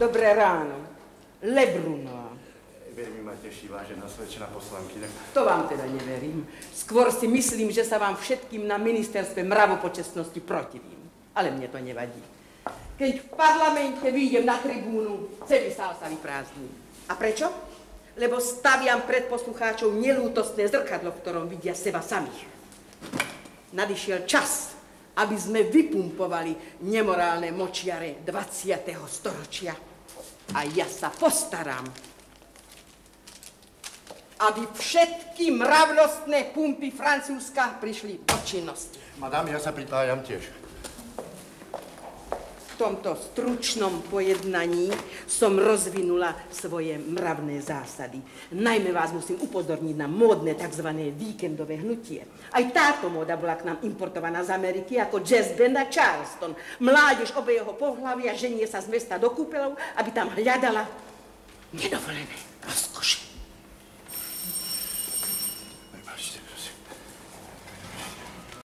Dobré ráno. Lebrunová. Veľmi ma teší, vážená svedčená poslankyňa. To vám teda neverím. Skôr si myslím, že sa vám všetkým na ministerstve mravopočestnosti protivím. Ale mne to nevadí. Keď v parlamente vyjdem na tribúnu, celý sál sa vyprázdni. A prečo? Lebo staviam pred poslucháčov nelútostné zrkadlo, v ktorom vidia seba samých. Nadišiel čas, aby sme vypumpovali nemorálne močiare 20. storočia. A ja sa postaram, aby všetky mravnostné pumpy Francúzska prišli do činnosti. Madame, ja sa pripájam tiež. V tomto stručnom pojednaní som rozvinula svoje mravné zásady. Najmä vás musím upozorniť na módne tzv. Víkendové hnutie. Aj táto móda bola k nám importovaná z Ameriky ako jazz band a Charleston. Mládež obeho pohlavia ženie sa z mesta do kúpeľov, aby tam hľadala nedovolené rozkoše. Prepačte.